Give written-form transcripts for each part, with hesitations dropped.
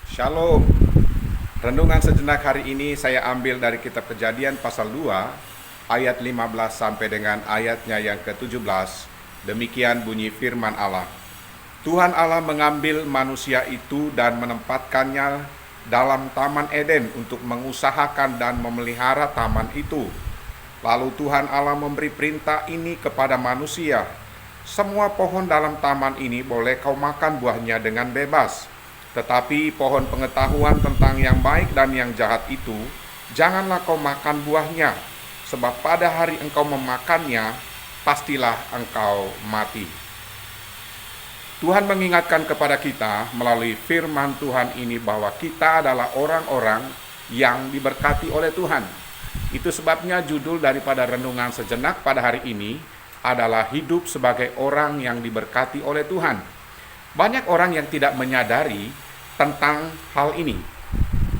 Shalom. Renungan sejenak hari ini saya ambil dari kitab Kejadian pasal 2 ayat 15 sampai dengan ayatnya yang ke-17. Demikian bunyi firman Allah. Tuhan Allah mengambil manusia itu dan menempatkannya dalam Taman Eden untuk mengusahakan dan memelihara taman itu. Lalu Tuhan Allah memberi perintah ini kepada manusia. Semua pohon dalam taman ini boleh kau makan buahnya dengan bebas. Tetapi pohon pengetahuan tentang yang baik dan yang jahat itu, janganlah kau makan buahnya, sebab pada hari engkau memakannya, pastilah engkau mati. Tuhan mengingatkan kepada kita melalui firman Tuhan ini bahwa kita adalah orang-orang yang diberkati oleh Tuhan. Itu sebabnya judul daripada renungan sejenak pada hari ini adalah hidup sebagai orang yang diberkati oleh Tuhan. Banyak orang yang tidak menyadari tentang hal ini.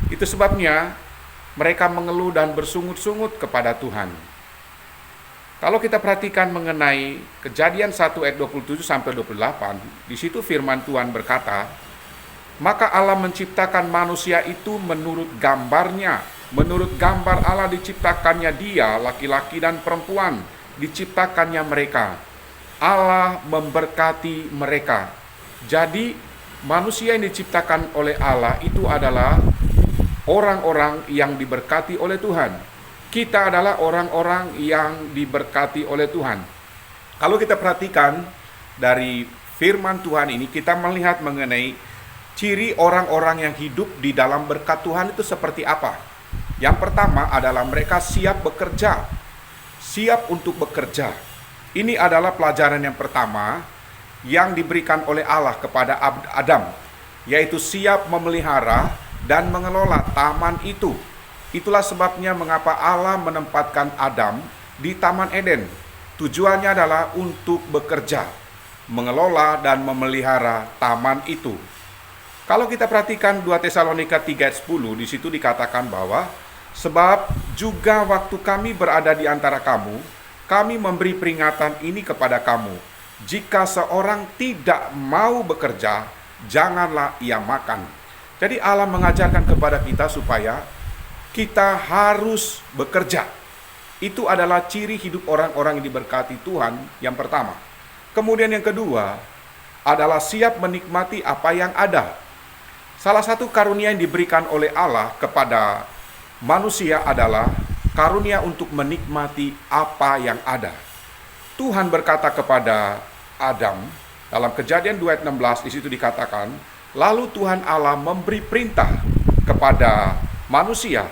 Itu sebabnya mereka mengeluh dan bersungut-sungut kepada Tuhan. Kalau kita perhatikan mengenai Kejadian 1 ayat 27 sampai 28, di situ firman Tuhan berkata, "Maka Allah menciptakan manusia itu menurut gambarnya. Menurut gambar Allah diciptakannya dia, laki-laki dan perempuan, diciptakannya mereka. Allah memberkati mereka." Jadi manusia yang diciptakan oleh Allah itu adalah orang-orang yang diberkati oleh Tuhan. Kita adalah orang-orang yang diberkati oleh Tuhan. Kalau kita perhatikan dari firman Tuhan ini, kita melihat mengenai ciri orang-orang yang hidup di dalam berkat Tuhan itu seperti apa. Yang pertama adalah mereka siap bekerja, siap untuk bekerja. Ini adalah pelajaran yang pertama yang diberikan oleh Allah kepada Adam, yaitu siap memelihara dan mengelola taman itu. Itulah sebabnya mengapa Allah menempatkan Adam di Taman Eden. Tujuannya adalah untuk bekerja, mengelola dan memelihara taman itu. Kalau kita perhatikan 2 Tesalonika 3 ayat 10, di situ dikatakan bahwa sebab juga waktu kami berada di antara kamu, kami memberi peringatan ini kepada kamu. Jika seorang tidak mau bekerja, janganlah ia makan. Jadi Allah mengajarkan kepada kita supaya kita harus bekerja. Itu adalah ciri hidup orang-orang yang diberkati Tuhan yang pertama. Kemudian yang kedua adalah siap menikmati apa yang ada. Salah satu karunia yang diberikan oleh Allah kepada manusia adalah karunia untuk menikmati apa yang ada. Tuhan berkata kepada Adam dalam Kejadian 2 ayat 16, di situ dikatakan, lalu Tuhan Allah memberi perintah kepada manusia.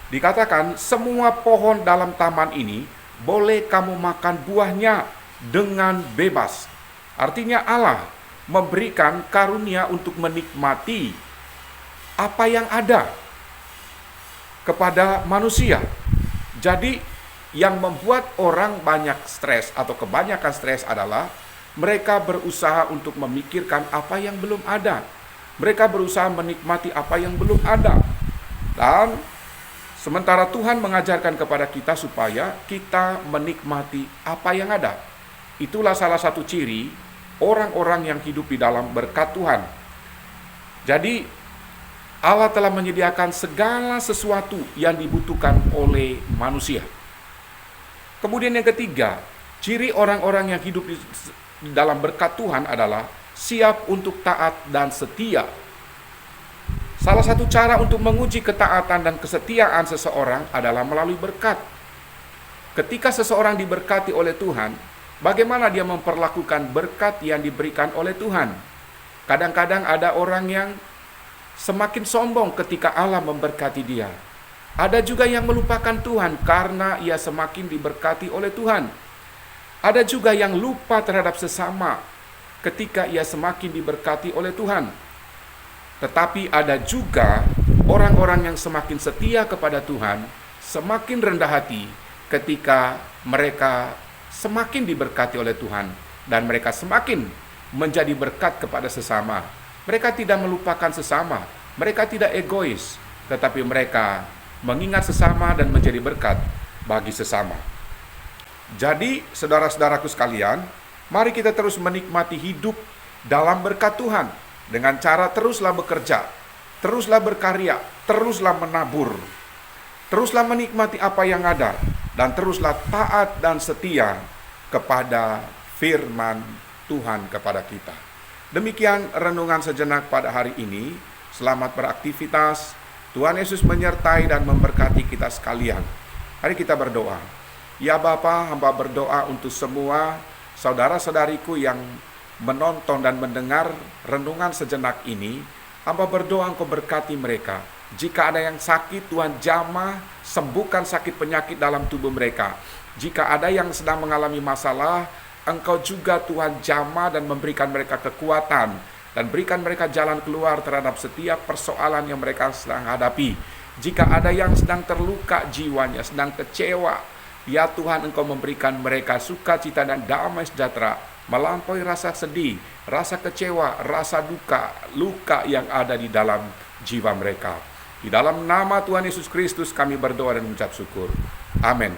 Dikatakan semua pohon dalam taman ini boleh kamu makan buahnya dengan bebas. Artinya Allah memberikan karunia untuk menikmati apa yang ada kepada manusia. Jadi yang membuat orang banyak stres atau kebanyakan stres adalah mereka berusaha untuk memikirkan apa yang belum ada. Mereka berusaha menikmati apa yang belum ada. Dan sementara Tuhan mengajarkan kepada kita supaya kita menikmati apa yang ada. Itulah salah satu ciri orang-orang yang hidup di dalam berkat Tuhan. Jadi Allah telah menyediakan segala sesuatu yang dibutuhkan oleh manusia. Kemudian yang ketiga, ciri orang-orang yang hidup di dalam berkat Tuhan adalah siap untuk taat dan setia. Salah satu cara untuk menguji ketaatan dan kesetiaan seseorang adalah melalui berkat. Ketika seseorang diberkati oleh Tuhan, bagaimana dia memperlakukan berkat yang diberikan oleh Tuhan? Kadang-kadang ada orang yang semakin sombong ketika Allah memberkati dia. Ada juga yang melupakan Tuhan karena ia semakin diberkati oleh Tuhan. Ada juga yang lupa terhadap sesama ketika ia semakin diberkati oleh Tuhan. Tetapi ada juga orang-orang yang semakin setia kepada Tuhan, semakin rendah hati ketika mereka semakin diberkati oleh Tuhan dan mereka semakin menjadi berkat kepada sesama. Mereka tidak melupakan sesama, mereka tidak egois, tetapi mereka mengingat sesama dan menjadi berkat bagi sesama. Jadi, saudara-saudaraku sekalian, mari kita terus menikmati hidup dalam berkat Tuhan dengan cara teruslah bekerja. teruslah berkarya, teruslah menabur, teruslah menikmati apa yang ada, dan teruslah taat dan setia kepada firman Tuhan kepada kita. Demikian renungan sejenak pada hari ini. Selamat beraktivitas. Tuhan Yesus menyertai dan memberkati kita sekalian. Hari kita berdoa. Ya Bapa, hamba berdoa untuk semua saudara-saudariku yang menonton dan mendengar renungan sejenak ini. Hamba berdoa Engkau berkati mereka. Jika ada yang sakit, Tuhan jamah, sembuhkan sakit penyakit dalam tubuh mereka. Jika ada yang sedang mengalami masalah, Engkau juga Tuhan jamah dan memberikan mereka kekuatan, dan berikan mereka jalan keluar terhadap setiap persoalan yang mereka sedang hadapi. Jika ada yang sedang terluka jiwanya, sedang kecewa, ya Tuhan Engkau memberikan mereka sukacita dan damai sejahtera, melampaui rasa sedih, rasa kecewa, rasa duka, luka yang ada di dalam jiwa mereka. Di dalam nama Tuhan Yesus Kristus kami berdoa dan mengucap syukur. Amin.